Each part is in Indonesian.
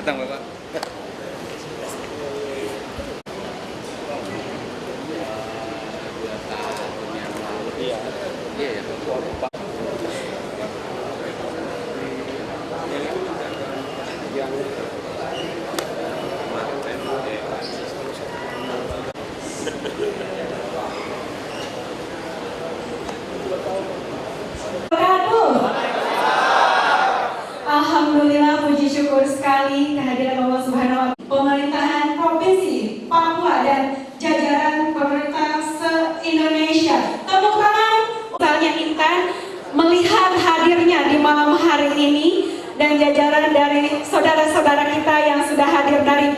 datang Bapak. Iya. Iya ya. Alhamdulillah, puji syukur sekali kehadiran Allah Subhanahu wa Ta'ala. Pemerintahan Provinsi Papua dan jajaran pemerintah se-Indonesia. Tepuk tangan. Misalnya Intan melihat hadirnya di malam hari ini dan jajaran dari saudara-saudara kita yang sudah hadir dari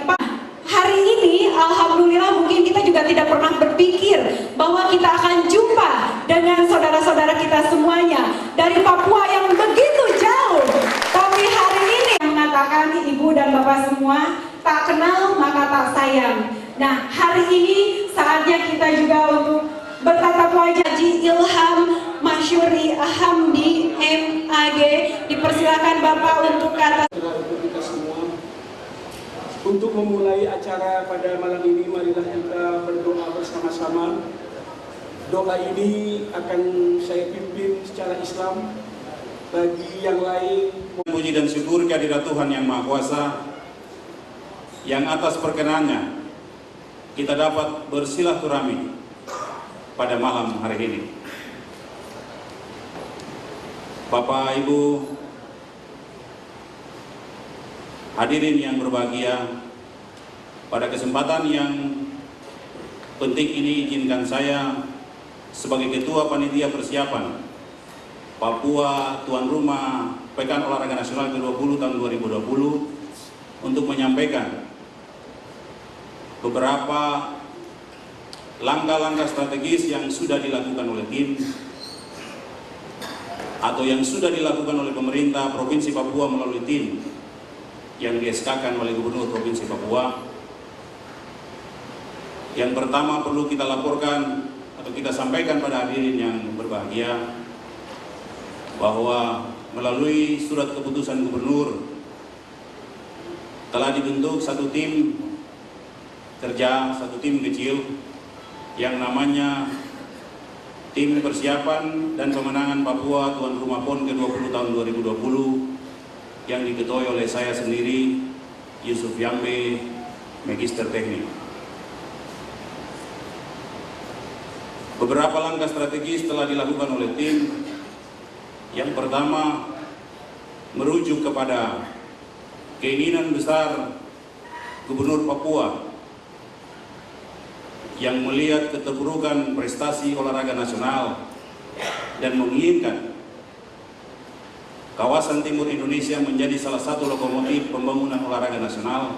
hari ini, alhamdulillah mungkin kita juga tidak pernah berpikir bahwa kita akan jumpa dengan saudara-saudara kita semuanya dari Papua yang begitu jauh. Tapi hari ini yang mengatakan ibu dan bapak semua, tak kenal maka tak sayang. Nah, hari ini saatnya kita juga untuk bertatap wajah. Haji Ilham Masyuri Hamdi MAG, dipersilakan Bapak untuk kata. Kita semua untuk memulai acara pada malam ini, marilah kita berdoa bersama-sama. Doa ini akan saya pimpin secara Islam. Bagi yang lain, puji dan syukur kehadirat Tuhan Yang Maha Kuasa, yang atas perkenannya kita dapat bersilaturahmi pada malam hari ini. Bapak, Ibu, hadirin yang berbahagia, pada kesempatan yang penting ini izinkan saya sebagai Ketua Panitia Persiapan Papua Tuan Rumah Pekan Olahraga Nasional ke-20 tahun 2020 untuk menyampaikan beberapa langkah-langkah strategis yang sudah dilakukan oleh tim atau yang sudah dilakukan oleh pemerintah Provinsi Papua melalui tim yang di-SK-kan oleh Gubernur Provinsi Papua. Yang pertama perlu kita laporkan atau kita sampaikan pada hadirin yang berbahagia bahwa melalui surat keputusan Gubernur telah dibentuk satu tim kerja, satu tim kecil yang namanya Tim Persiapan dan Pemenangan Papua Tuan Rumah PON ke-20 tahun 2020 yang diketuai oleh saya sendiri, Yusuf Yambe, Magister Teknik. Beberapa langkah strategis telah dilakukan oleh tim. Yang pertama, merujuk kepada keinginan besar Gubernur Papua yang melihat keterpurukan prestasi olahraga nasional dan menginginkan kawasan timur Indonesia menjadi salah satu lokomotif pembangunan olahraga nasional,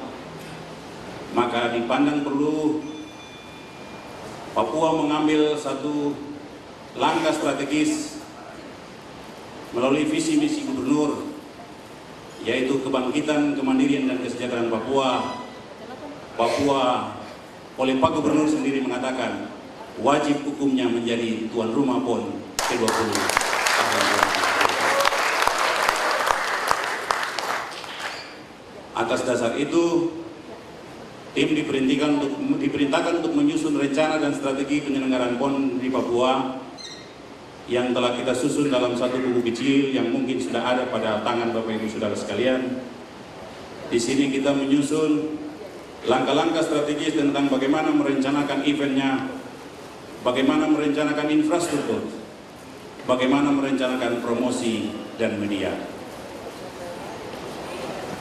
maka dipandang perlu Papua mengambil satu langkah strategis melalui visi misi gubernur, yaitu kebangkitan, kemandirian dan kesejahteraan Papua. Papua oleh Pak Gubernur sendiri mengatakan wajib hukumnya menjadi tuan rumah PON ke-20 tahun 2020. Atas dasar itu, tim diperintahkan untuk menyusun rencana dan strategi penyelenggaraan PON di Papua yang telah kita susun dalam satu buku kecil yang mungkin sudah ada pada tangan Bapak Ibu Saudara sekalian. Di sini kita menyusun langkah-langkah strategis tentang bagaimana merencanakan eventnya, bagaimana merencanakan infrastruktur, bagaimana merencanakan promosi dan media.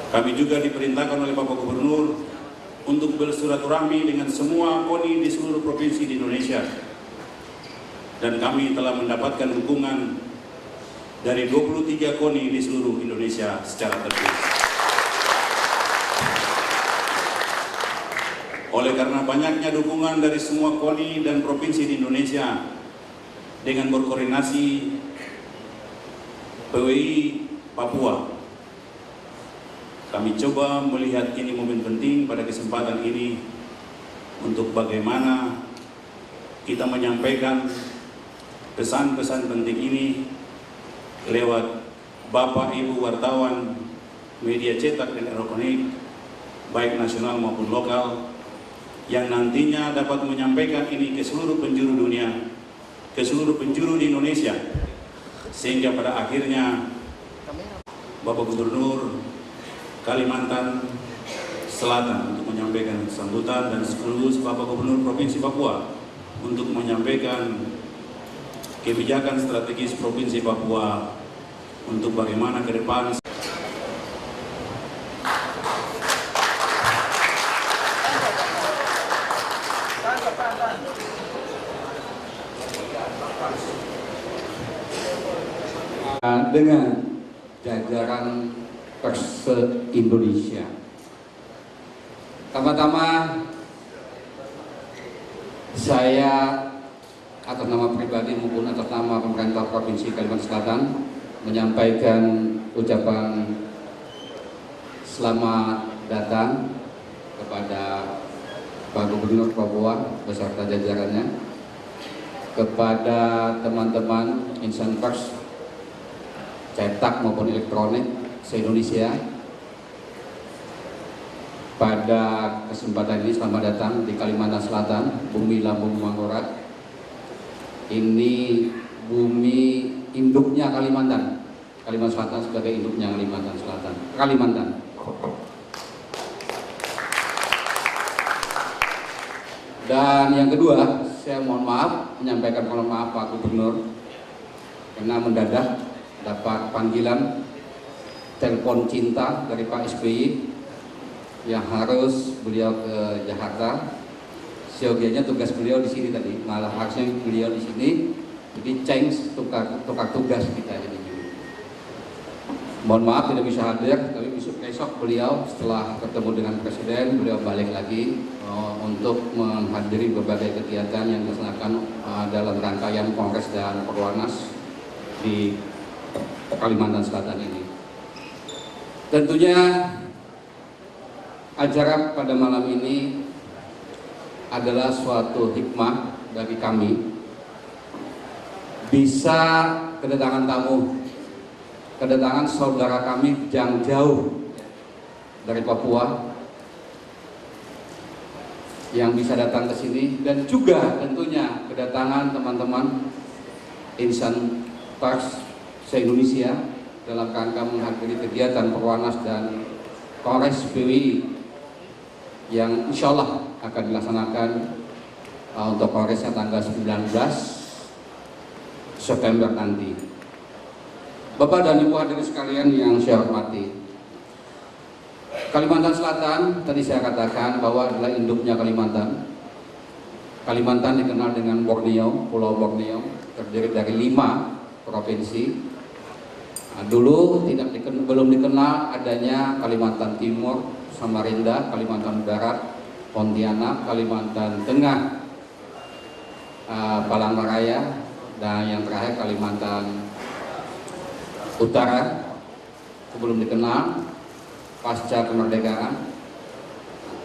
Kami juga diperintahkan oleh Bapak Gubernur untuk bersilaturahmi dengan semua KONI di seluruh provinsi di Indonesia. Dan kami telah mendapatkan dukungan dari 23 KONI di seluruh Indonesia secara tertulis. Oleh karena banyaknya dukungan dari semua KONI dan provinsi di Indonesia, dengan berkoordinasi PWI Papua, kami coba melihat ini momen penting pada kesempatan ini untuk bagaimana kita menyampaikan pesan-pesan penting ini lewat Bapak Ibu wartawan, media cetak dan elektronik, baik nasional maupun lokal, yang nantinya dapat menyampaikan ini ke seluruh penjuru dunia, ke seluruh penjuru di Indonesia, sehingga pada akhirnya Bapak Gubernur Kalimantan Selatan untuk menyampaikan sambutan, dan sekaligus Bapak Gubernur Provinsi Papua untuk menyampaikan kebijakan strategis Provinsi Papua untuk bagaimana ke depan. Dengan jajaran pers Indonesia. Pertama-tama saya atas nama pribadi maupun atas nama pemerintah Provinsi Kalimantan Selatan menyampaikan ucapan selamat datang kepada Pak Gubernur Papua beserta jajarannya, kepada teman-teman insan pers cetak maupun elektronik se-Indonesia. Pada kesempatan ini selamat datang di Kalimantan Selatan, bumi lambung Mangkurat. Ini bumi induknya Kalimantan Selatan sebagai induknya Kalimantan Selatan, Kalimantan. Dan yang kedua, saya mohon maaf, menyampaikan mohon maaf Pak Gubernur, karena mendadak dapat panggilan telepon cinta dari Pak SBY yang harus beliau ke Jakarta. Seyogianya tugas beliau di sini tadi, malah harusnya beliau di sini, jadi change tukar tugas kita ini. Mohon maaf tidak bisa hadir, tapi besok beliau setelah ketemu dengan Presiden, beliau balik lagi untuk menghadiri berbagai kegiatan yang dilaksanakan dalam rangkaian Kongres dan Perwanas di Kalimantan Selatan ini. Tentunya acara pada malam ini adalah suatu hikmah bagi kami, bisa kedatangan tamu, kedatangan saudara kami yang jauh dari Papua yang bisa datang ke sini, dan juga tentunya kedatangan teman-teman insan pers se-Indonesia dalam rangka menghadiri kegiatan Perwanas dan Kongres PWI yang insya Allah akan dilaksanakan untuk kongresnya tanggal 19 September nanti. Bapak dan Ibu hadirin sekalian yang saya hormati, Kalimantan Selatan tadi saya katakan bahwa adalah induknya Kalimantan. Kalimantan dikenal dengan Borneo, Pulau Borneo, terdiri dari 5 provinsi. Nah, dulu belum dikenal adanya Kalimantan Timur, Samarinda, Kalimantan Barat, Pontianak, Kalimantan Tengah, Palangkaraya, dan yang terakhir Kalimantan Utara. Itu belum dikenal pasca kemerdekaan.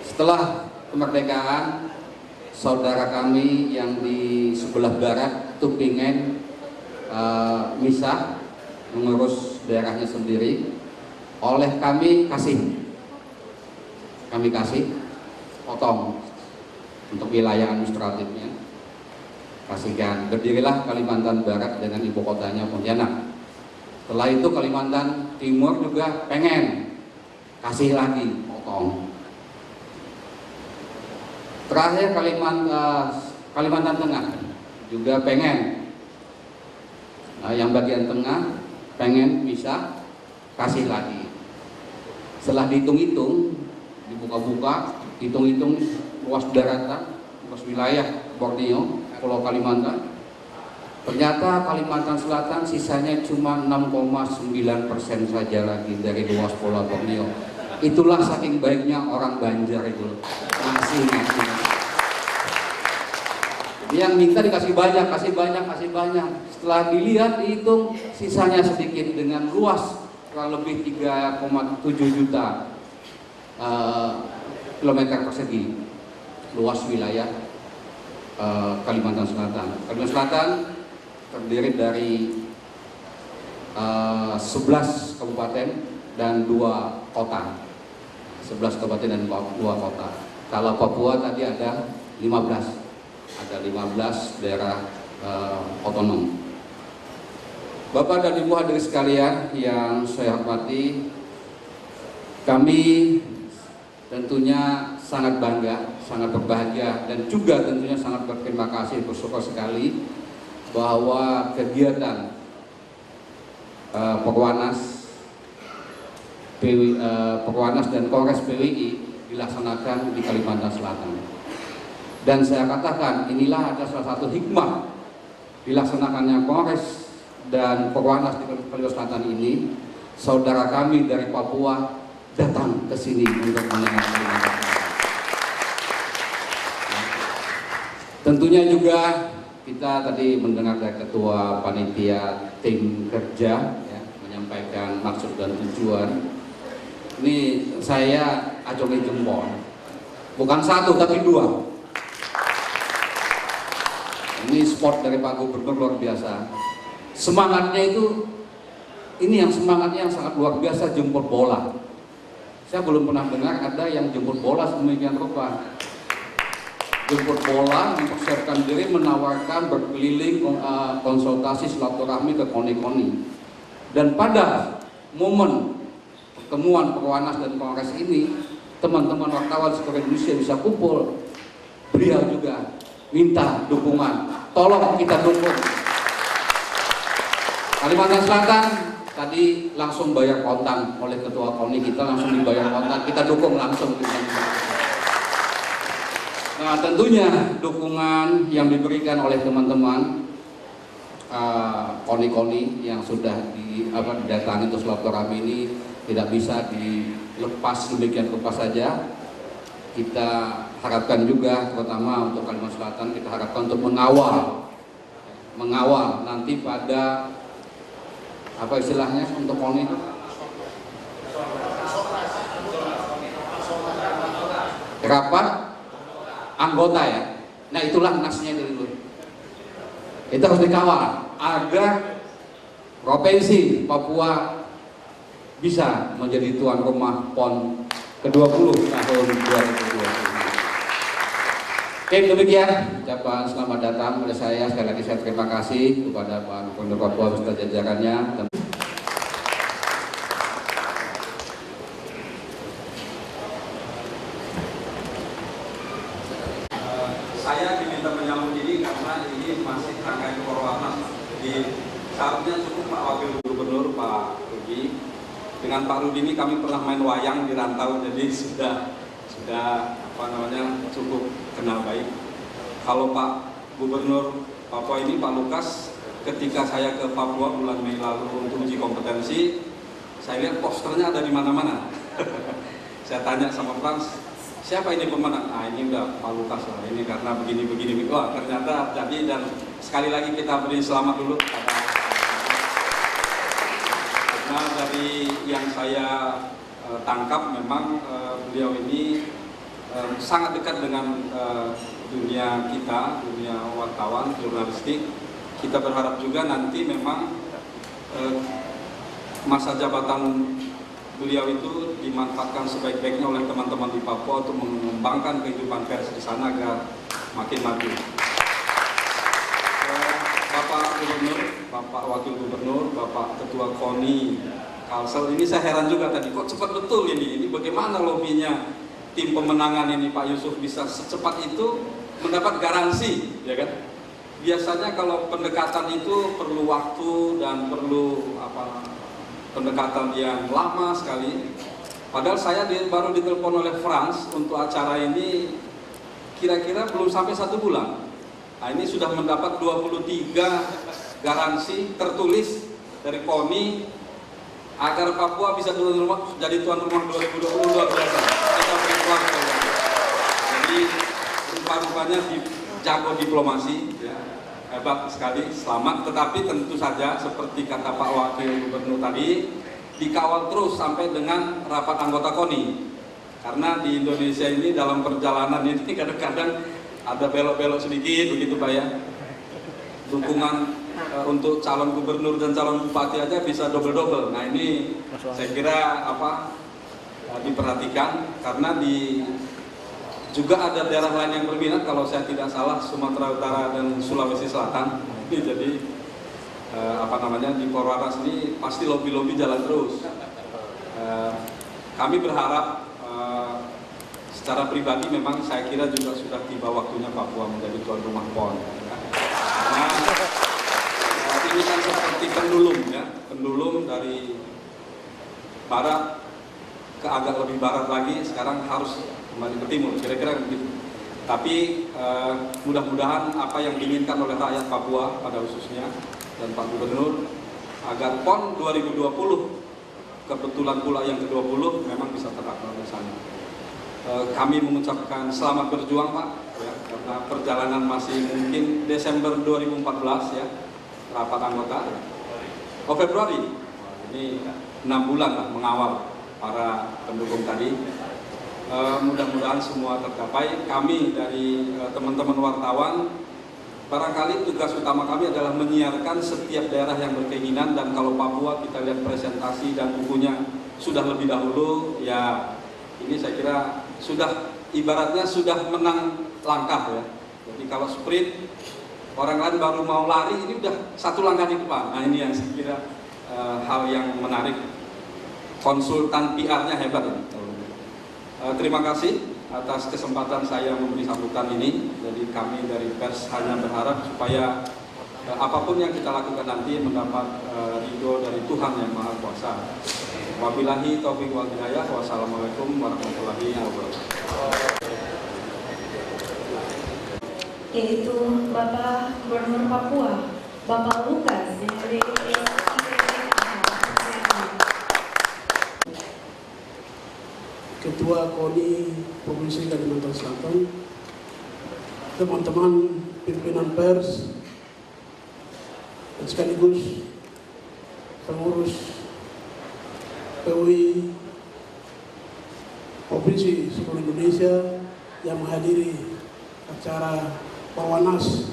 Setelah kemerdekaan, saudara kami yang di sebelah barat itu pengen misah, mengurus daerahnya sendiri. Oleh kami kasih potong untuk wilayah administratifnya, kasihkan. Berdirilah Kalimantan Barat dengan ibu kotanya Pontianak. Setelah itu Kalimantan Timur juga pengen kasih lagi, potong. Terakhir Kalimantan Tengah juga pengen, yang bagian tengah pengen bisa kasih lagi. Setelah dihitung-hitung, dibuka-buka, hitung-hitung luas daratan, luas wilayah Borneo, Pulau Kalimantan, ternyata Kalimantan Selatan sisanya cuma 6,9% saja lagi dari luas Pulau Borneo. Itulah saking baiknya orang Banjar itu, masih. Yang minta dikasih banyak, kasih banyak. Setelah dilihat, dihitung, sisanya sedikit dengan luas kurang lebih 3,7 juta kilometer persegi luas wilayah Kalimantan Selatan. Kalimantan Selatan terdiri dari 11 kabupaten dan 2 kota. 11 kabupaten dan 2 kota. Kalau Papua tadi ada 15. Ada 15 daerah otonom. Bapak dan Ibu hadirin sekalian yang saya hormati, kami tentunya sangat bangga, sangat berbahagia, dan juga tentunya sangat berterima kasih, bersyukur sekali bahwa kegiatan Perwanas dan Kongres PWI dilaksanakan di Kalimantan Selatan. Dan saya katakan inilah ada salah satu hikmah dilaksanakannya Kongres dan Perwanas di Kalimantan Selatan ini. Saudara kami dari Papua datang ke sini untuk mendengarkan. Tentunya juga kita tadi mendengar dari Ketua Panitia Tim Kerja ya, menyampaikan maksud dan tujuan. Ini saya acungi jempol, bukan 1 tapi 2. Ini sport dari Pak Gubernur luar biasa. Semangatnya itu, ini yang semangatnya yang sangat luar biasa, jemput bola. Saya belum pernah dengar ada yang jemput bola sedemikian rupa. Jemput bola, mempersiapkan diri, menawarkan, berkeliling, konsultasi, silaturahmi ke koni-koni. Dan pada momen pertemuan Perwanas dan Kongres ini, teman-teman wartawan seluruh Indonesia bisa kumpul. Beliau juga minta dukungan, tolong kita dukung. Kalimantan Selatan tadi langsung bayar kontan oleh Ketua KONI kita, langsung dibayar kontan, kita dukung langsung. Nah, tentunya dukungan yang diberikan oleh teman-teman koni-koni yang sudah didatangi untuk silaturahmi ini tidak bisa dilepas demikian rupa saja. Kita harapkan juga, terutama untuk Kalimantan Selatan, kita harapkan untuk mengawal nanti pada apa istilahnya untuk koni rapat anggota ya. Nah, itulah nasnya dulu. Itu harus dikawal agar provinsi Papua bisa menjadi tuan rumah PON ke-20 tahun 2020. Oke, demikian ucapan selamat datang oleh saya. Sekali lagi saya terima kasih kepada Pak Gubernur Papua beserta jajarannya. Saya diminta menyambut ini karena ini masih rangkaian Perwanas. Seharusnya cukup Pak Wakil Gubernur Pak Rudi. Dengan Pak Rudi ini kami pernah main wayang di rantau, jadi sudah cukup kenal baik. Kalau Pak Gubernur Papua ini Pak Lukas, ketika saya ke Papua bulan Mei lalu untuk uji kompetensi, saya lihat posternya ada di mana-mana. Saya tanya sama Frans, siapa ini pemenang? Ah, ini udah Pak Lukas lah, ini karena begini-begini. Wah, ternyata jadi, dan sekali lagi kita beri selamat dulu. Nah, dari yang saya tangkap memang beliau ini sangat dekat dengan dunia kita, dunia wartawan, jurnalistik. Kita berharap juga nanti memang masa jabatan beliau itu dimanfaatkan sebaik-baiknya oleh teman-teman di Papua untuk mengembangkan kehidupan pers di sana agar makin maju. Bapak Gubernur, Bapak Wakil Gubernur, Bapak Ketua KONI Kalsel, ini saya heran juga tadi, kok cepat betul ini bagaimana lobbynya tim pemenangan ini Pak Yusuf bisa secepat itu mendapat garansi, ya kan? Biasanya kalau pendekatan itu perlu waktu dan perlu pendekatan yang lama sekali. Padahal saya baru ditelepon oleh Frans untuk acara ini kira-kira belum sampai 1 bulan. Nah, ini sudah mendapat 23 garansi tertulis dari KONI agar Papua bisa jadi tuan rumah 2020, luar biasa. Kita beri aplaus. Jadi rupa-rupanya jago diplomasi, ya. Hebat sekali, selamat. Tetapi tentu saja seperti kata Pak Wakil Gubernur tadi, dikawal terus sampai dengan rapat anggota KONI. Karena di Indonesia ini dalam perjalanan ini kadang-kadang ada belok-belok sedikit begitu Pak ya. Dukungan untuk calon gubernur dan calon bupati aja bisa double-double. Nah, ini saya kira diperhatikan karena juga ada daerah lain yang berminat, kalau saya tidak salah Sumatera Utara dan Sulawesi Selatan. Jadi di Polwaras ini pasti lobby-lobby jalan terus. Kami berharap secara pribadi memang saya kira juga sudah tiba waktunya Papua menjadi tuan rumah PON. Karena ini kan seperti pendulum dari barat ke agak lebih barat lagi, sekarang harus kembali ke timur, kira-kira begitu. Tapi mudah-mudahan apa yang diinginkan oleh rakyat Papua pada khususnya dan Pak Gubernur agar PON 2020 kebetulan pula yang ke-20 memang bisa terlaksana sana. Kami mengucapkan selamat berjuang Pak, ya, karena perjalanan masih mungkin Desember 2014 ya, rapat anggota. Februari, ini 6 bulan lah mengawal para pendukung tadi. Mudah-mudahan semua tercapai. Kami dari teman-teman wartawan, barangkali tugas utama kami adalah menyiarkan setiap daerah yang berkeinginan, dan kalau Papua kita lihat presentasi dan bukunya sudah lebih dahulu, ya ini saya kira sudah ibaratnya sudah menang langkah ya. Jadi kalau sprint orang lain baru mau lari, ini udah satu langkah di depan. Nah ini yang saya kira hal yang menarik. Konsultan PR-nya hebat ini. Terima kasih atas kesempatan saya memberi sambutan ini. Jadi kami dari pers hanya berharap supaya apapun yang kita lakukan nanti mendapat ridho dari Tuhan Yang Maha Kuasa. Wabillahi taufiq wal hidayah. Wassalamualaikum warahmatullahi wabarakatuh. Yaitu Bapak Gubernur Papua, Bapak Lukas dari Ketua KONI Provinsi Kalimantan Selatan, teman-teman pimpinan pers, dan sekaligus pengurus PUI Provinsi seluruh Indonesia yang menghadiri acara Polwanas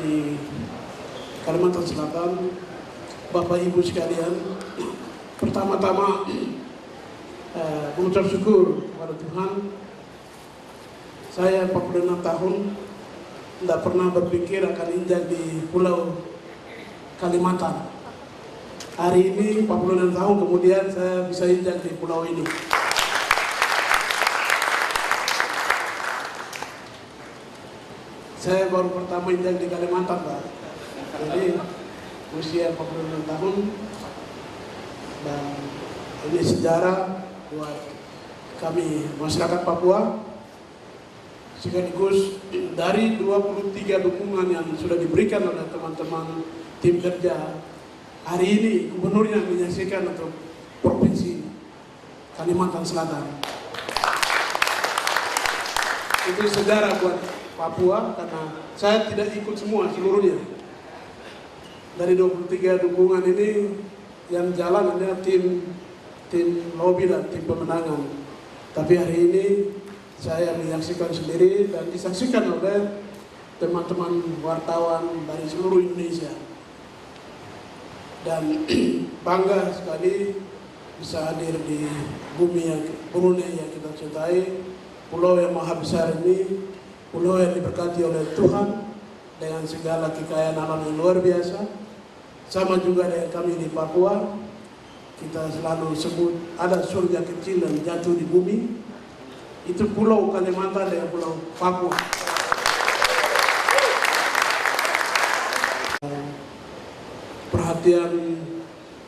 di Kalimantan Selatan. Bapak Ibu sekalian, pertama-tama mengucap syukur kepada Tuhan. Saya 46 tahun tidak pernah berpikir akan injak di Pulau Kalimantan. Hari ini 46 tahun kemudian saya bisa injak di pulau ini. Saya baru pertama injak di Kalimantan, Pak. Jadi usia 46 tahun, dan ini sejarah buat kami masyarakat Papua. Sekaligus dari 23 dukungan yang sudah diberikan oleh teman-teman tim kerja, hari ini gubernurnya menyaksikan untuk Provinsi Kalimantan Selatan. Itu sejarah buat Papua karena saya tidak ikut semua seluruhnya. Dari 23 dukungan ini yang jalan adalah tim lobby dan tim pemenangan. Tapi hari ini saya menyaksikan sendiri dan disaksikan oleh teman-teman wartawan dari seluruh Indonesia. Dan bangga sekali bisa hadir di bumi yang Brunei yang kita cintai, pulau yang maha besar ini, pulau yang diberkati oleh Tuhan dengan segala kekayaan alam yang luar biasa. Sama juga dengan kami di Papua, kita selalu sebut ada surga kecil yang jatuh di bumi. Itu pulau Kalimantan dengan pulau Papua. Perhatian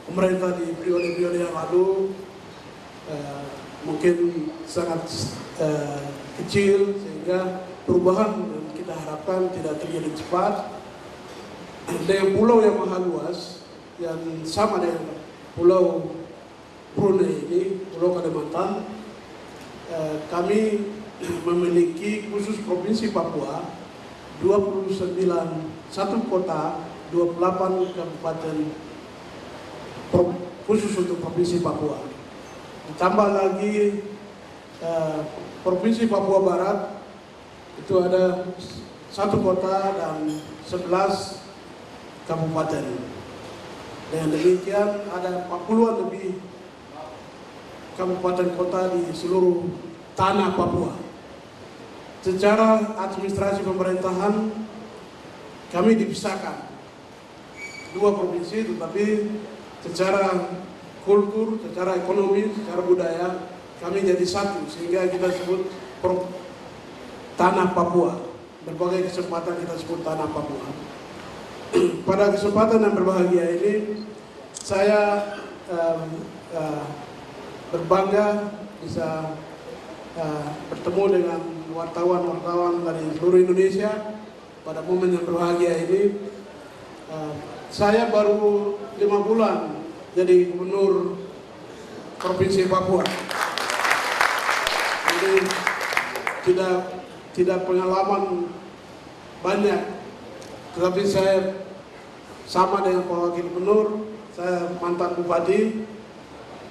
pemerintah di periode-periode yang lalu mungkin sangat kecil, sehingga perubahan yang kita harapkan tidak terjadi cepat. Dengan pulau yang maha luas yang sama dengan pulau Brunei ini, pulau Kalimantan, kami memiliki khusus Provinsi Papua 29 satu kota, 28 kabupaten khusus untuk Provinsi Papua. Ditambah lagi Provinsi Papua Barat itu ada satu kota dan 11 kabupaten. Dengan demikian ada 40-an lebih kabupaten kota di seluruh tanah Papua. Secara administrasi pemerintahan kami dipisahkan dua provinsi, tetapi secara kultur, secara ekonomi, secara budaya kami jadi satu, sehingga kita sebut tanah Papua. Berbagai kesempatan kita sebut tanah Papua. Pada kesempatan yang berbahagia ini, saya berbangga bisa bertemu dengan wartawan-wartawan dari seluruh Indonesia pada momen yang berbahagia ini. Saya baru 5 bulan jadi gubernur Provinsi Papua. Jadi tidak pengalaman banyak, tetapi saya sama dengan Pak Wakil Gubernur, saya mantan bupati.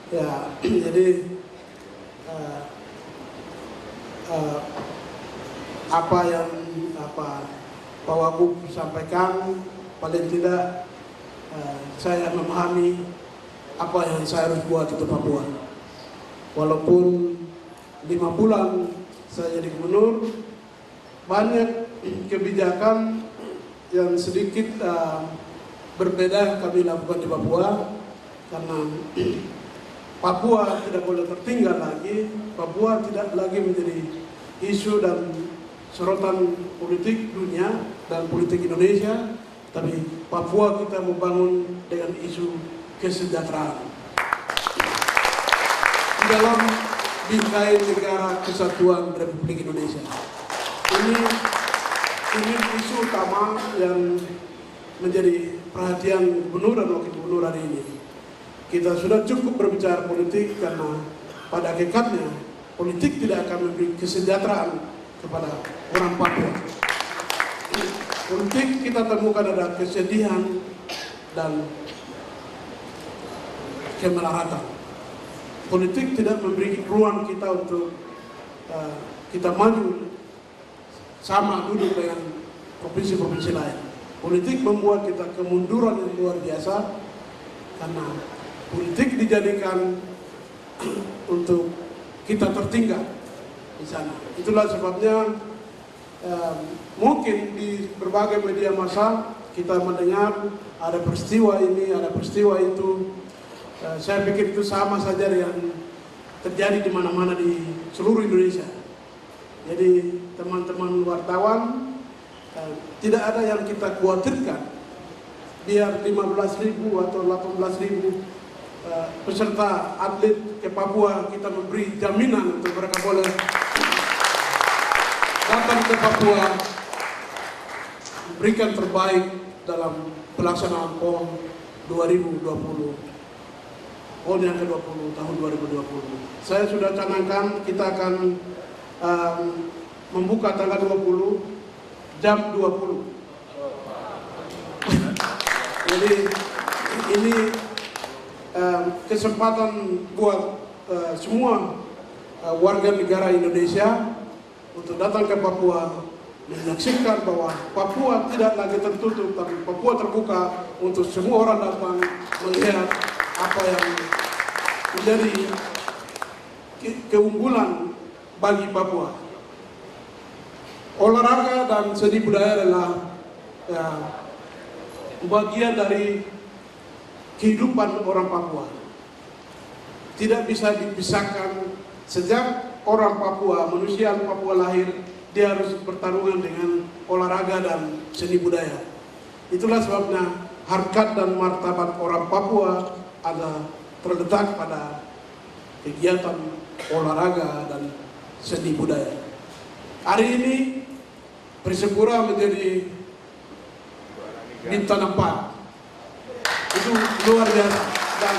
Ya, jadi apa yang Pak Wagub sampaikan, paling tidak saya memahami apa yang saya harus buat untuk Papua. Walaupun 5 bulan saya jadi gubernur, banyak kebijakan yang sedikit berbeda kami lakukan di Papua, karena Papua tidak boleh tertinggal lagi. Papua tidak lagi menjadi isu dan sorotan politik dunia dan politik Indonesia, tapi Papua kita membangun dengan isu kesejahteraan di dalam bingkai negara kesatuan Republik Indonesia. Ini isu utama yang menjadi perhatian gubernur dan wakil gubernur hari ini. Kita sudah cukup berbicara politik, karena pada hakikatnya politik tidak akan memberi kesejahteraan kepada orang Papua. Politik kita temukan ada kesedihan dan kemelaratan. Politik tidak memberi ruang kita untuk kita maju sama duduk dengan provinsi-provinsi lain. Politik membuat kita kemunduran yang luar biasa, karena politik dijadikan untuk kita tertinggal di sana. Itulah sebabnya mungkin di berbagai media massa kita mendengar ada peristiwa ini, ada peristiwa itu. Saya pikir itu sama saja yang terjadi di mana-mana di seluruh Indonesia. Jadi teman-teman wartawan, tidak ada yang kita khawatirkan. Biar 15.000 atau 18.000 peserta atlet ke Papua, kita memberi jaminan untuk mereka boleh datang ke Papua, berikan terbaik dalam pelaksanaan PON 2020, PON yang ke-20 tahun 2020. Saya sudah canangkan kita akan membuka tanggal 20 jam 20. Jadi ini kesempatan buat semua warga negara Indonesia untuk datang ke Papua, menyaksikan bahwa Papua tidak lagi tertutup, tapi Papua terbuka untuk semua orang datang melihat apa yang menjadi keunggulan bagi Papua. Olahraga dan seni budaya adalah bagian dari kehidupan orang Papua. Tidak bisa dipisahkan. Sejak orang Papua, manusia Papua lahir, dia harus bertarungan dengan olahraga dan seni budaya. Itulah sebabnya harkat dan martabat orang Papua ada terletak pada kegiatan olahraga dan seni budaya. Hari ini Persipura menjadi bintang 4. Itu luar biasa, dan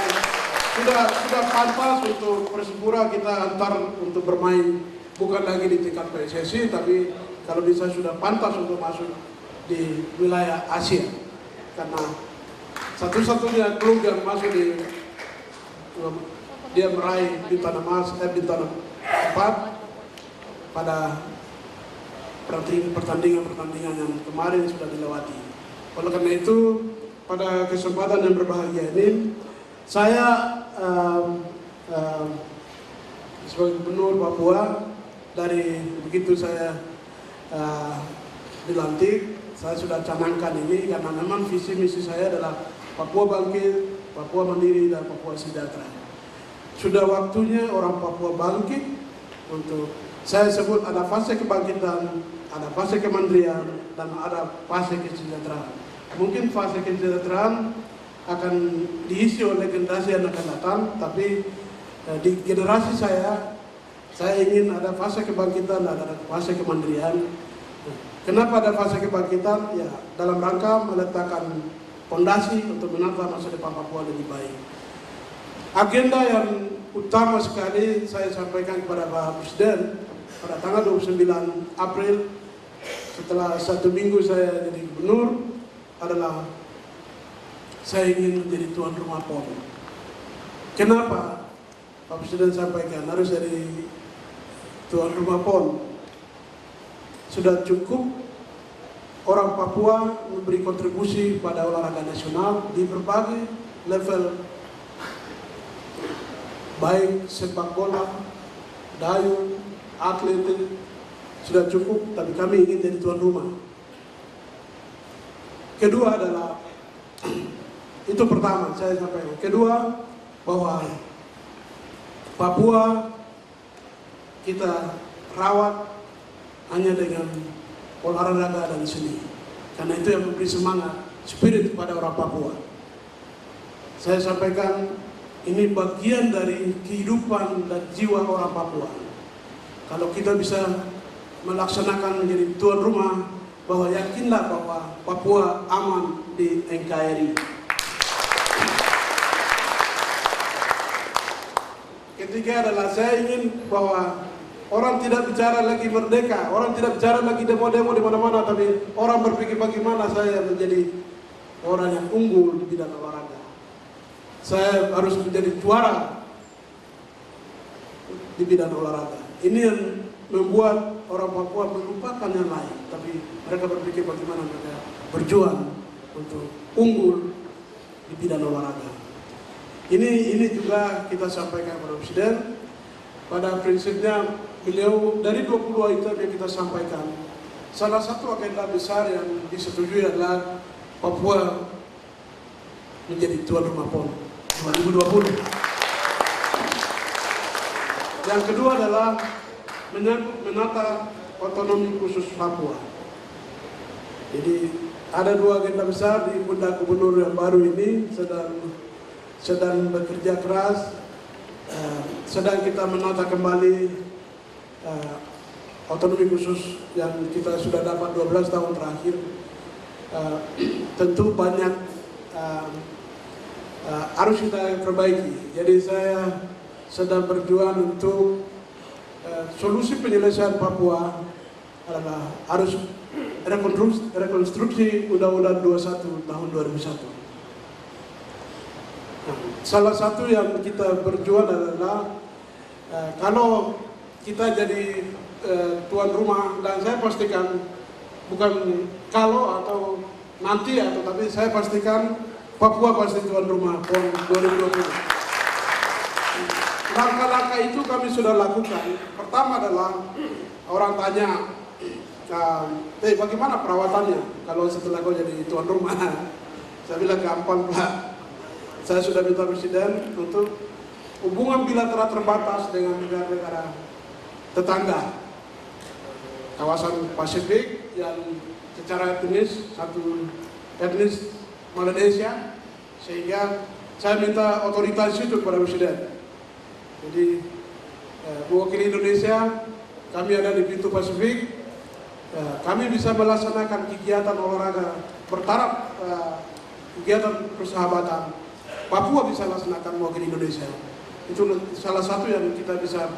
sudah pantas untuk Persipura kita antar untuk bermain, bukan lagi di tingkat PSSI, tapi kalau bisa sudah pantas untuk masuk di wilayah Asia, karena satu-satunya klub yang masuk dia meraih bintang 4 pada pertandingan yang kemarin sudah dilewati. Oleh karena itu, pada kesempatan yang berbahagia ini, saya sebagai Gubernur Papua. Dari begitu saya dilantik, saya sudah canangkan ini karena memang visi misi saya adalah Papua bangkit, Papua mandiri, dan Papua sejahtera. Sudah waktunya orang Papua bangkit. Untuk saya sebut ada fase kebangkitan, ada fase kemandirian, dan ada fase kesejahteraan. Mungkin fase kesejahteraan akan diisi oleh generasi yang akan datang, tapi di generasi saya ingin ada fase kebangkitan, ada fase kemandirian. Kenapa ada fase kebangkitan? Ya, dalam rangka meletakkan fondasi untuk menata masa depan Papua lebih baik. Agenda yang utama sekali saya sampaikan kepada Pak Presiden pada tanggal 29 April setelah 1 minggu saya jadi gubernur adalah saya ingin menjadi tuan rumah PON. Kenapa? Pak Presiden sampaikan harus jadi tuan rumah PON. Sudah cukup orang Papua memberi kontribusi pada olahraga nasional di berbagai level, baik sepak bola, dayung, atletik, sudah cukup, tapi kami ingin jadi tuan rumah. Kedua adalah, itu pertama saya sampaikan. Kedua, bahwa Papua kita rawat hanya dengan olahraga dan seni, karena itu yang memberi semangat, spirit kepada orang Papua. Saya sampaikan ini bagian dari kehidupan dan jiwa orang Papua. Kalau kita bisa melaksanakan menjadi tuan rumah, bahwa yakinlah bahwa Papua aman di NKRI. Ketiga adalah saya ingin bahwa orang tidak bicara lagi merdeka, orang tidak bicara lagi demo-demo di mana-mana, tapi orang berpikir bagaimana saya menjadi orang yang unggul di bidang olahraga. Saya harus menjadi juara di bidang olahraga. Ini yang membuat orang Papua melupakan yang lain, tapi mereka berpikir bagaimana mereka berjuang untuk unggul di bidang olahraga. Ini juga kita sampaikan kepada Presiden. Pada prinsipnya beliau dari 22 item yang kita sampaikan, salah satu agenda besar yang disetujui adalah Papua menjadi tuan rumah PON 2020. Yang kedua adalah menata otonomi khusus Papua. Jadi ada 2 agenda besar di pundak gubernur yang baru ini, sedang bekerja keras, sedang kita menata kembali otonomi khusus yang kita sudah dapat 12 tahun terakhir. Tentu banyak harus kita perbaiki. Jadi saya sedang berjuang untuk solusi penyelesaian Papua adalah harus rekonstruksi Undang-Undang 21 tahun 2001. Salah satu yang kita berjuang adalah kalau kita jadi tuan rumah, dan saya pastikan bukan kalau atau nanti atau tapi saya pastikan Papua pasti tuan rumah PON 2020. Langkah-langkah itu kami sudah lakukan. Pertama adalah orang tanya, bagaimana perawatannya kalau setelah kau jadi tuan rumah? Saya bilang gampang Pak. Saya sudah minta Presiden untuk hubungan bilateral terbatas dengan negara-negara tetangga kawasan Pasifik yang secara etnis satu etnis Malaysia, sehingga saya minta otoritas itu kepada Presiden. Jadi mewakili Indonesia, kami ada di pintu Pasifik, kami bisa melaksanakan kegiatan olahraga bertaraf, kegiatan persahabatan. Papua bisa laksanakan mewakili Indonesia. Itu salah satu yang kita bisa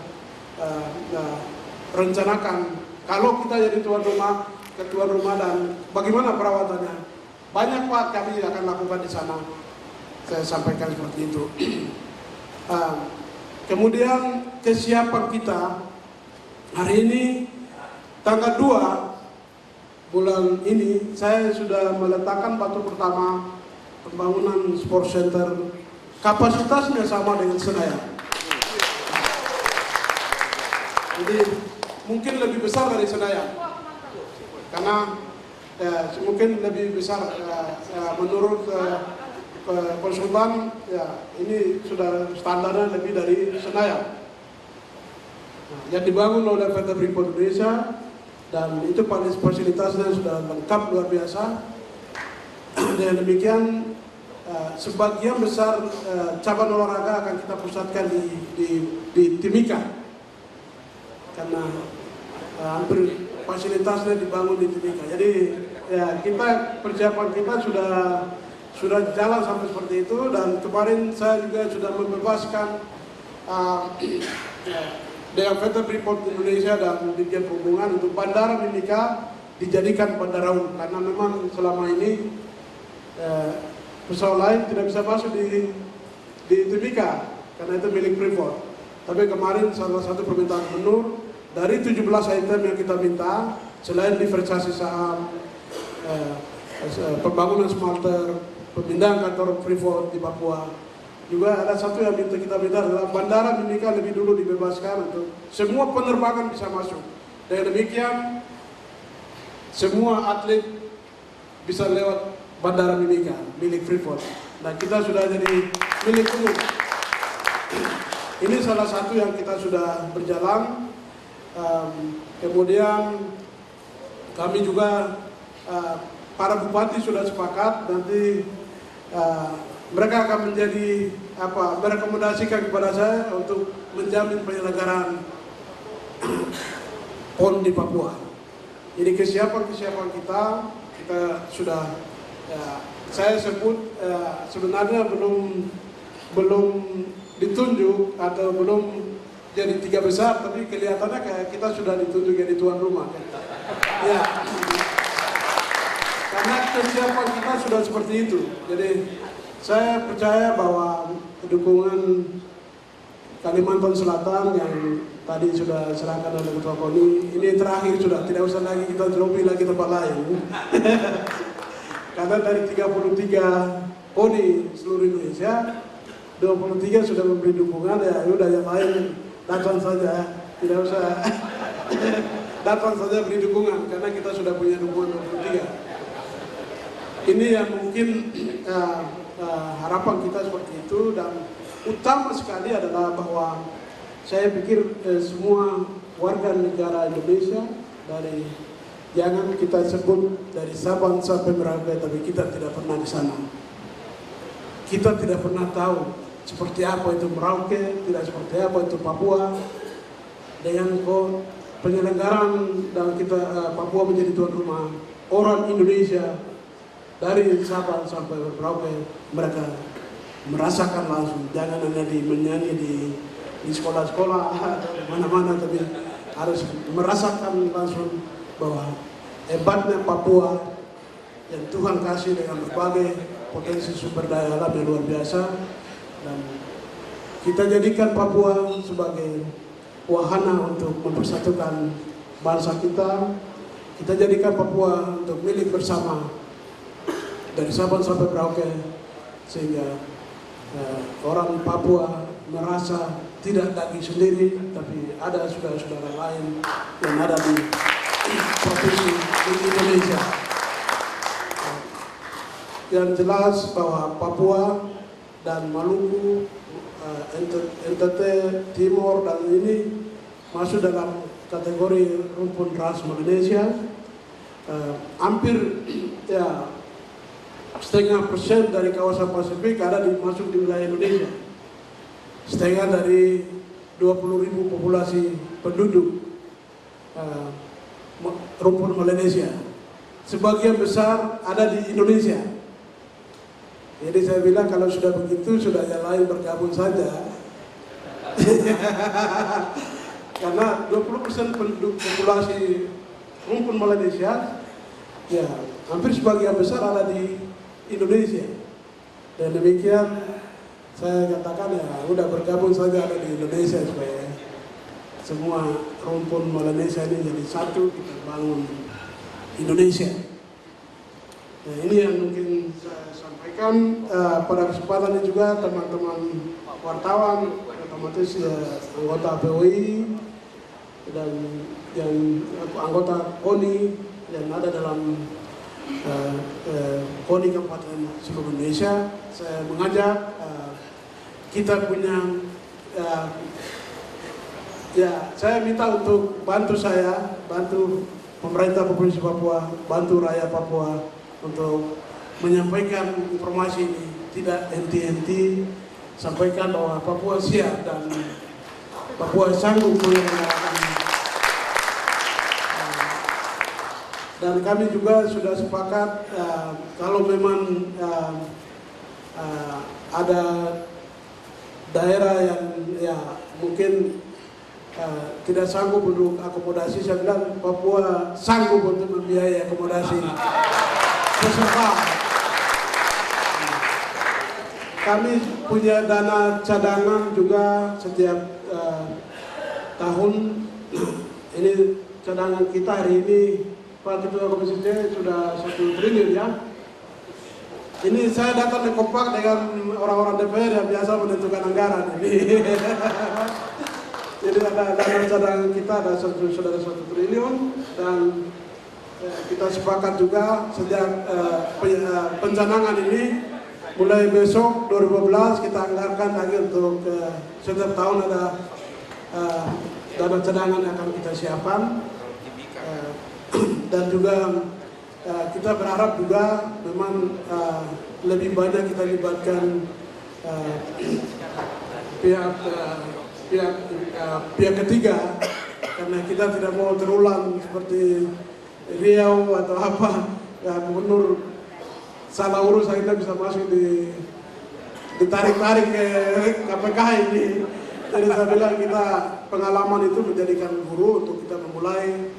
rencanakan. Kalau kita jadi tuan rumah, ketua rumah, dan bagaimana perawatannya, banyak Pak kami akan lakukan di sana. Saya sampaikan seperti itu. Kemudian kesiapan kita hari ini tanggal 2 bulan ini saya sudah meletakkan batu pertama pembangunan sport center, kapasitasnya sama dengan Senayan. Jadi mungkin lebih besar dari Senayan, karena mungkin lebih besar menurut konsultan, ya ini sudah standarnya lebih dari Senayan. Nah, yang dibangun oleh PT Freeport Indonesia, dan itu fasilitasnya sudah lengkap luar biasa. Dengan demikian sebagian besar cabang olahraga akan kita pusatkan di Timika, karena hampir fasilitasnya dibangun di Timika. Jadi ya persiapan kita sudah jalan sampai seperti itu, dan kemarin saya juga sudah membebaskan dengan PT Freeport Indonesia dan Dirjen Perhubungan untuk Bandara Mimika dijadikan bandara umum, karena memang selama ini pesawat lain tidak bisa masuk di Timika karena itu milik Freeport. Tapi kemarin salah satu permintaan gubernur, dari 17 item yang kita minta, selain diversasi saham, pembangunan smelter, pemindahan kantor Freeport di Papua, juga ada satu yang kita minta adalah Bandara Mimika lebih dulu dibebaskan untuk semua penerbangan bisa masuk. Dengan demikian semua atlet bisa lewat Bandara Mimika milik Freeport. Nah, kita sudah jadi milik umum. Ini salah satu yang kita sudah berjalan. Kemudian kami juga para bupati sudah sepakat nanti mereka akan menjadi merekomendasikan kepada saya untuk menjamin penyelenggaraan PON di Papua. Jadi kesiapan kita sudah, saya sebut sebenarnya belum ditunjuk atau belum jadi 3 besar, tapi kelihatannya kayak kita sudah ditunjuk jadi tuan rumah. Ya, karena kesiapan kita sudah seperti itu. Jadi saya percaya bahwa dukungan Kalimantan Selatan yang tadi sudah serahkan oleh Ketua KONI, ini terakhir sudah, tidak usah lagi kita lobby lagi tempat lain. Karena dari 33 KONI seluruh Indonesia, 23 sudah memberi dukungan, ya udah yang lain datang saja, tidak usah datang saja beri dukungan, karena kita sudah punya dukungan 23. Ini yang mungkin harapan kita seperti itu, dan utama sekali adalah bahwa saya pikir semua warga negara Indonesia, dari jangan kita sebut dari Sabang sampai Merauke, tapi kita tidak pernah di sana. Kita tidak pernah tahu seperti apa itu Merauke, tidak seperti apa itu Papua. Dengan penyelenggaraan dan kita Papua menjadi tuan rumah, orang Indonesia dari Sabang sampai Merauke mereka merasakan langsung. Jangan hanya menyanyi di sekolah-sekolah atau mana-mana, tapi harus merasakan langsung bahwa hebatnya Papua yang Tuhan kasih dengan berbagai potensi sumber daya alam yang luar biasa. Dan kita jadikan Papua sebagai wahana untuk mempersatukan bangsa kita. Kita jadikan Papua untuk milik bersama dari Sabang sampai Merauke, sehingga orang Papua merasa tidak lagi sendiri, tapi ada saudara-saudara lain yang ada di provinsi di Indonesia. Yang jelas bahwa Papua dan Maluku, NTT Timor dan ini masuk dalam kategori rumpun ras Melanesia. Hampir ya 0,5% dari kawasan Pasifik masuk di wilayah Indonesia. Setengah dari 20.000 populasi penduduk rumpun Melanesia. Sebagian besar ada di Indonesia. Jadi saya bilang kalau sudah begitu, sudah yang lain bergabung saja. Karena 20% penduduk populasi rumpun Melanesia, ya hampir sebagian besar ada di Indonesia. Dan demikian saya katakan ya udah bergabung saja ada di Indonesia, supaya semua rumpun Melanesia ini jadi satu, kita bangun Indonesia. Nah, ini yang mungkin saya sampaikan pada kesempatan ini juga teman-teman wartawan, otomatis ya, anggota PWI, dan yang anggota KONI yang ada dalam KONI Kabupaten seluruh Indonesia. Saya mengajak kita punya saya minta untuk bantu saya, bantu pemerintah Provinsi Papua, bantu rakyat Papua untuk menyampaikan informasi ini, tidak henti-henti, sampaikan bahwa Papua siap dan Papua sanggup menyelenggarakan. Dan kami juga sudah sepakat kalau memang ada daerah yang mungkin tidak sanggup untuk akomodasi, saya bilang Papua sanggup untuk membiayai akomodasi peserta. Kami punya dana cadangan juga setiap tahun. Ini cadangan kita hari ini, Pak Ketua Komisi D sudah 1 triliun ya. Ini saya datang di kompak dengan orang-orang DPR yang biasa menentukan anggaran ini. Jadi ada dana cadangan kita sudah 1 triliun dan kita sepakat juga sejak pencanangan ini mulai besok 2012 kita anggarkan lagi untuk setiap tahun ada dana cadangan yang akan kita siapkan. Dan juga kita berharap juga memang lebih banyak kita libatkan pihak ketiga, karena kita tidak mau terulang seperti Riau atau apa, gubernur salah urus akhirnya bisa masuk ditarik-tarik ke KPK ini. Jadi saya bilang kita pengalaman itu menjadikan guru untuk kita memulai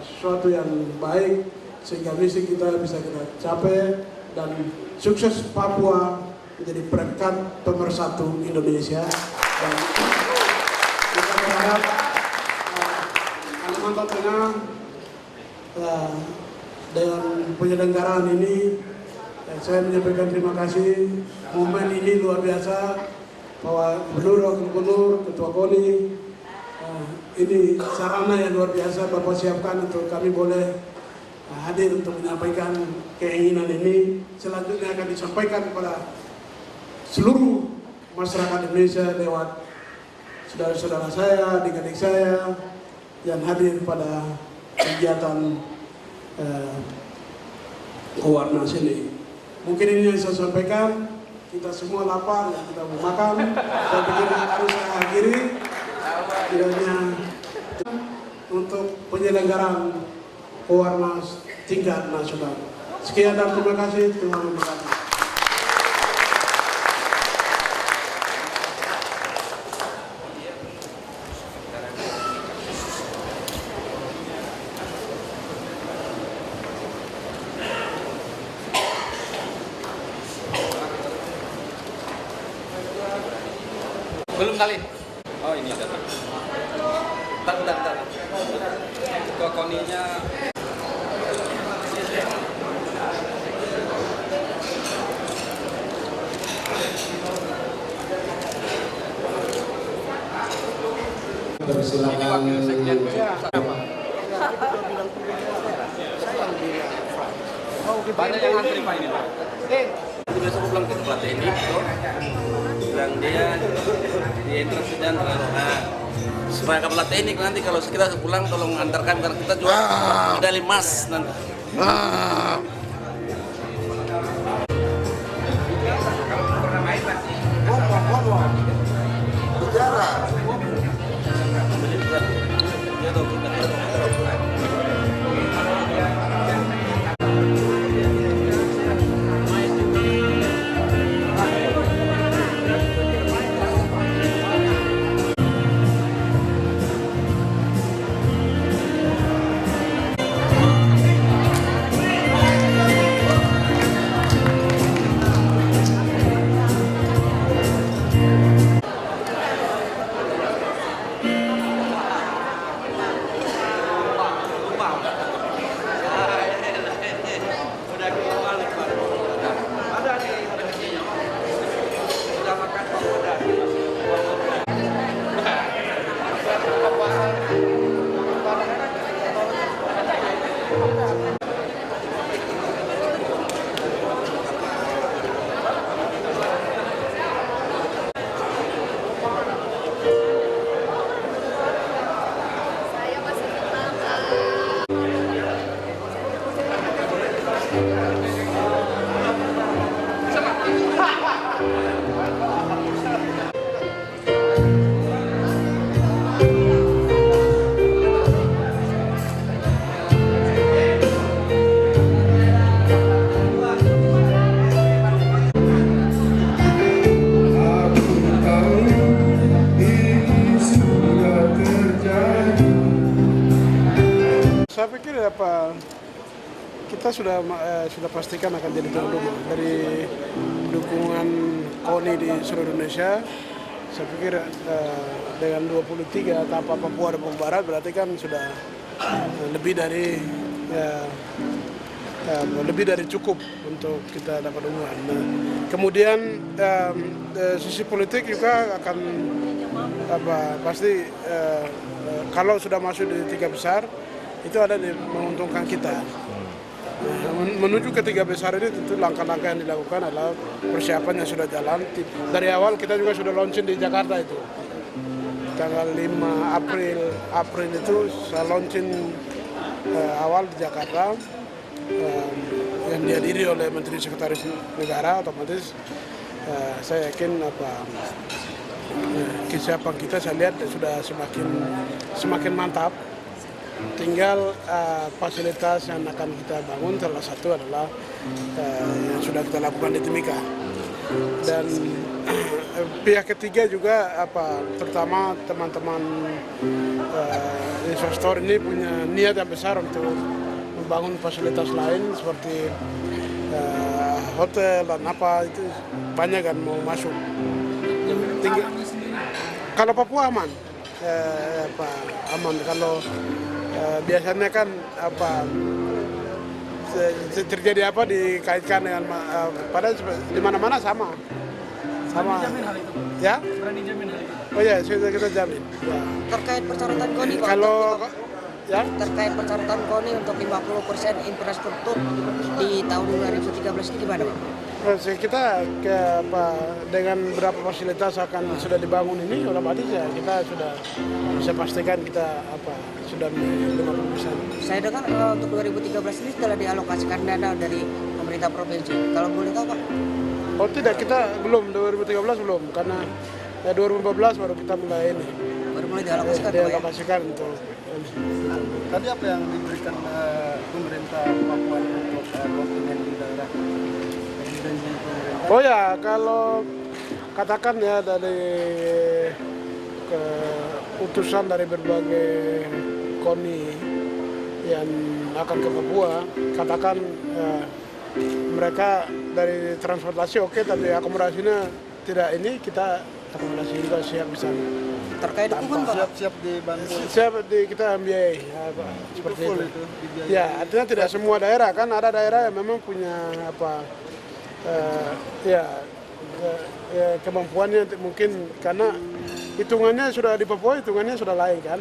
sesuatu yang baik sehingga misi kita bisa kita capai dan sukses Papua menjadi perekat pemersatu Indonesia. Dan kita berharap Kalimantan Tengah dengan penyelenggaraan ini, saya menyampaikan terima kasih. Momen ini luar biasa bahwa gubernur, ketua KONI, ini sarana yang luar biasa Bapak siapkan untuk kami boleh hadir untuk menyampaikan keinginan ini. Selanjutnya akan disampaikan kepada seluruh masyarakat Indonesia lewat saudara-saudara saya, adik-adik saya yang hadir pada kegiatan Kowarnas ini. Mungkin ini yang saya sampaikan. Kita semua lapar, ya kita mau makan. Saya pikir harus saya akhiri. Kiranya untuk penyelenggaraan Kowarnas tingkat nasional. Sekian dan terima kasih. Tuhan memberkati. Belum kali. Oh ini datang. Bentar. Ketua KONI-nya. Persilakan. Banyak yang antri Pak ini Pak. Besok pulang ke tempat ini, bilang dia di entrance dan supaya kepala teknik nanti kalau kita pulang tolong antarkan karena kita jual medali emas nanti. Saya pikir kita sudah pastikan akan jadi tuan rumah dari dukungan KONI di seluruh Indonesia. Saya pikir dengan 23 tanpa Papua dan Papua Barat berarti kan sudah lebih dari cukup untuk kita dapat dukungan. Nah, kemudian sisi politik juga akan pasti kalau sudah masuk di 3 besar itu ada menguntungkan kita. Menuju ke 3 besar ini tentu langkah-langkah yang dilakukan adalah persiapan yang sudah jalan. Dari awal kita juga sudah launching di Jakarta itu. Tanggal 5 April itu saya launching awal di Jakarta yang dihadiri oleh Menteri Sekretaris Negara. Otomatis saya yakin kesiapan kita saya lihat sudah semakin mantap. Tinggal fasilitas yang akan kita bangun salah satu adalah yang sudah kita lakukan di Timika. Dan pihak ketiga juga terutama teman-teman investor ini punya niat yang besar untuk membangun fasilitas lain seperti hotel dan itu banyak kan mau masuk. Kalau Papua aman, aman. Kalau biasanya kan terjadi dikaitkan dengan padahal di mana-mana sama. Berani jamin hal itu? Ya? Berani jamin hal itu? Oh ya, sudah kita jamin. Ya. Terkait persyaratan KONI, terkait persyaratan KONI untuk 50% infrastruktur di tahun 2013 ini gimana, Pak? Kita dengan berapa fasilitas sudah dibangun ini, otomatis ya kita sudah bisa pastikan kita sudah 50%. Saya dengar untuk 2013 ini telah dialokasikan dana dari pemerintah provinsi. Kalau boleh tahu, Pak? Oh tidak, kita belum, 2013 belum, karena 2014 baru kita mulai ini. Baru mulai dialokasikan, dialokasikan untuk Tadi apa yang diberikan pemerintah Papua untuk kontingen di daerah? Oh ya, kalau katakan ya dari keputusan dari berbagai KONI yang akan ke Papua, katakan mereka dari transportasi oke, tapi akomodasinya tidak, ini kita akomodasi juga siap bisa. Terkait dukungan, Pak? Siap dibantu. Siap kita MBA, seperti itu. Ya, artinya tidak semua daerah, kan ada daerah yang memang punya kemampuannya mungkin karena hitungannya sudah di Papua, hitungannya sudah lain kan.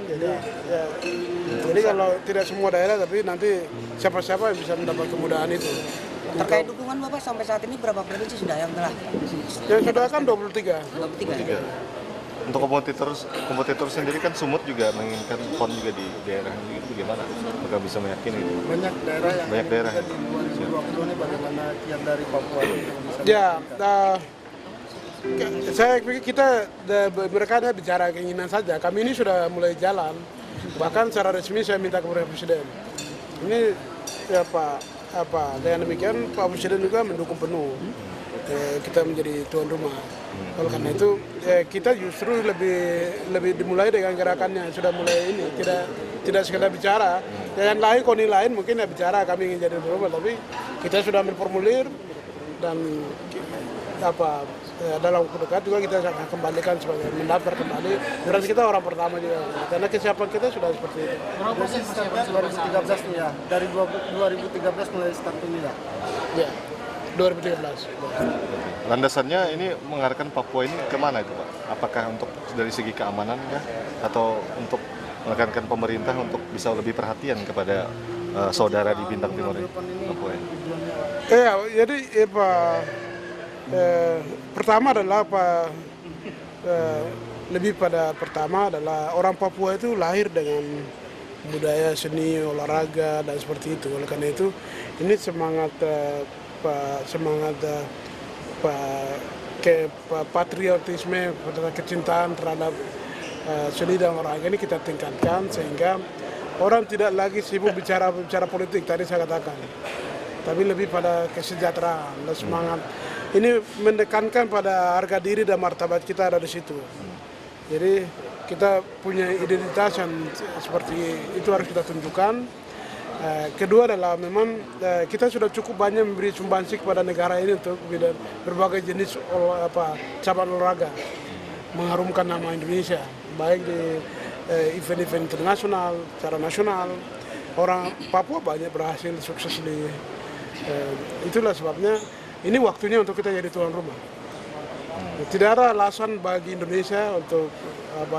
Jadi kalau tidak semua daerah, tapi nanti siapa-siapa yang bisa mendapat kemudahan itu. Terkait dukungan Bapak sampai saat ini berapa provinsi sudah yang telah? Yang sudah kan 23. Untuk kompetitor sendiri kan Sumut juga menginginkan PON juga di daerah ini, itu gimana? Apakah bisa meyakini itu? Banyak daerah yang di 2020 ini bagaimana kiat dari Papua? Ya, saya pikir mereka ada bicara keinginan saja. Kami ini sudah mulai jalan. Bahkan secara resmi saya minta kepada Presiden. Ini dengan demikian Pak Presiden juga mendukung penuh kita menjadi tuan rumah. Oleh karena itu kita justru lebih dimulai dengan gerakannya, sudah mulai ini, tidak sekedar bicara. Yang lain, KONI lain mungkin ya bicara kami ingin jadi tuan rumah, tapi kita sudah ambil formulir dan dalam waktu dekat juga kita akan kembalikan sebagai mendaftar kembali. Berarti kita orang pertama juga, karena kesiapan kita sudah seperti itu. Berapa persen persiapan 2013 nih ya? Dari 2013 mulai start ini ya? Ya, 2013. Landasannya ini mengarahkan Papua ini kemana itu Pak? Apakah untuk dari segi keamanan ya? Atau untuk menekankan pemerintah untuk bisa lebih perhatian kepada saudara di Bintang Timur ini? Papua ini? Ya, jadi pertama adalah lebih pada pertama adalah orang Papua itu lahir dengan budaya seni, olahraga dan seperti itu. Oleh karena itu ini semangat patriotisme, kecintaan terhadap seni dan olahraga ini kita tingkatkan sehingga orang tidak lagi sibuk bicara politik tadi saya katakan, tapi lebih pada kesejahteraan dan semangat. Ini mendekankan pada harga diri dan martabat kita ada di situ. Jadi kita punya identitas yang seperti itu harus kita tunjukkan. Kedua adalah memang kita sudah cukup banyak memberi sumbangsi kepada negara ini untuk berbagai jenis cabang olahraga, mengharumkan nama Indonesia, baik di event-event internasional, secara nasional. Orang Papua banyak berhasil sukses di itulah sebabnya ini waktunya untuk kita jadi tuan rumah. Tidak ada alasan bagi Indonesia untuk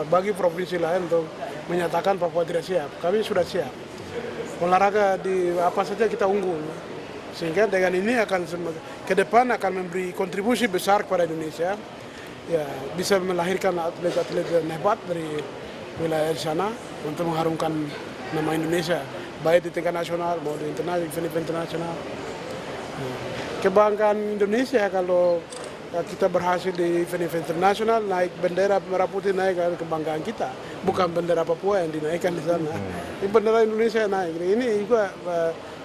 bagi provinsi lain untuk menyatakan Papua tidak siap. Kami sudah siap. Olahraga di apa saja kita unggul, sehingga dengan ini akan ke depan akan memberi kontribusi besar kepada Indonesia, ya bisa melahirkan atlet-atlet yang hebat dari wilayah di sana untuk mengharumkan nama Indonesia, baik di tingkat nasional maupun di event-event internasional. Kebanggaan Indonesia kalau kita berhasil di event-event internasional, naik bendera merah putih, naik kebanggaan kita, bukan bendera Papua yang dinaikkan di sana. Ini bendera Indonesia yang naik. Ini juga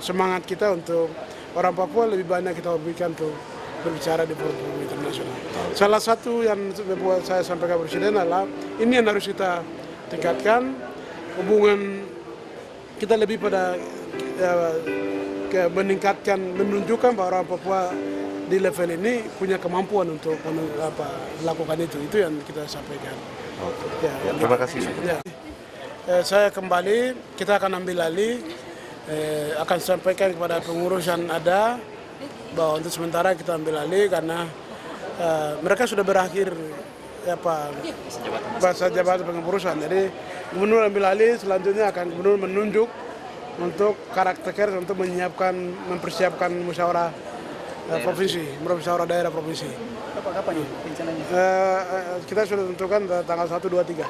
semangat kita untuk orang Papua lebih banyak kita berikan untuk berbicara di forum internasional. Salah satu yang saya sampaikan Presiden adalah ini yang harus kita tingkatkan, hubungan kita lebih pada meningkatkan, menunjukkan bahwa orang Papua di level ini punya kemampuan untuk melakukan itu yang kita sampaikan. Oke. Ya, terima kasih. Ya. Saya kembali, kita akan ambil alih, akan sampaikan kepada pengurus yang ada bahwa untuk sementara kita ambil alih karena mereka sudah berakhir masa jabatan pengurusan. Jadi gubernur ambil alih, selanjutnya akan gubernur menunjuk untuk karakter untuk mempersiapkan musyawarah provinsi, musyawarah daerah provinsi. Kapan rencananya? Kita sudah tentukan tanggal 1, 2, 3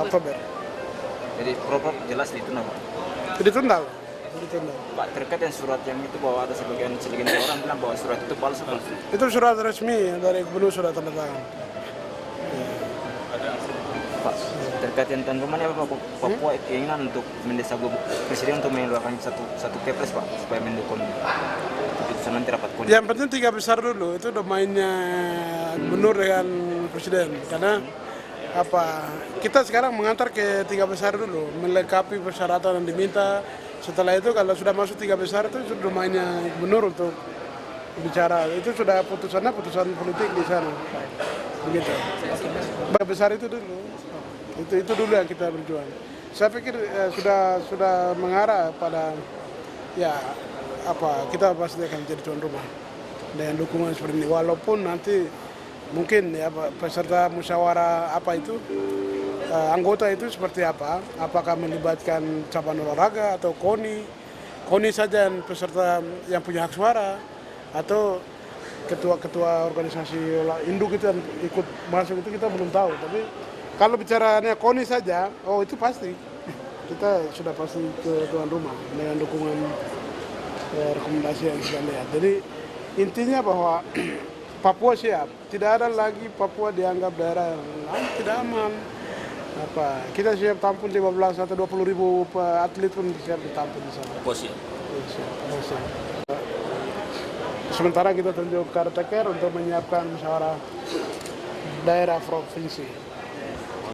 Oktober. Jadi Prof jelas ditunda, Pak? Ditunda. Pak, terkait dengan surat yang itu bahwa ada sebagian orang bilang bahwa surat itu palsu. Itu surat resmi dari gubernur sudah tanda tangan. Pak, terkait dengan kemana Papua keinginan untuk mendesak Presiden untuk mengeluarkan satu kepres, Pak, supaya mendukung keputusan nanti rapat koni. Yang penting 3 besar dulu, itu domainnya gubernur dengan Presiden, karena kita sekarang mengantar ke 3 besar dulu, melengkapi persyaratan yang diminta. Setelah itu kalau sudah masuk 3 besar itu domainnya gubernur untuk bicara. Itu sudah putusan politik di sana. Begitu. 3 besar itu dulu. Itu dulu yang kita berjuang. Saya pikir sudah mengarah pada kita pasti akan jadi tuan rumah dengan dukungan seperti ini. Walaupun nanti mungkin peserta musyawarah anggota itu seperti apa? Apakah melibatkan cabang olahraga atau KONI saja yang peserta yang punya hak suara, atau ketua-ketua organisasi induk itu yang ikut masuk itu kita belum tahu. Tapi kalau bicaranya KONI saja, itu pasti kita sudah pasti ke tuan rumah dengan dukungan rekomendasi yang kita lihat. Jadi intinya bahwa Papua siap, tidak ada lagi Papua dianggap daerah yang tidak aman. Kita siap tampung 15 atau 20 ribu atlet pun siap ditampung di sana. Papua siap. Sementara kita tunjuk karakter untuk menyiapkan musyawarah daerah provinsi.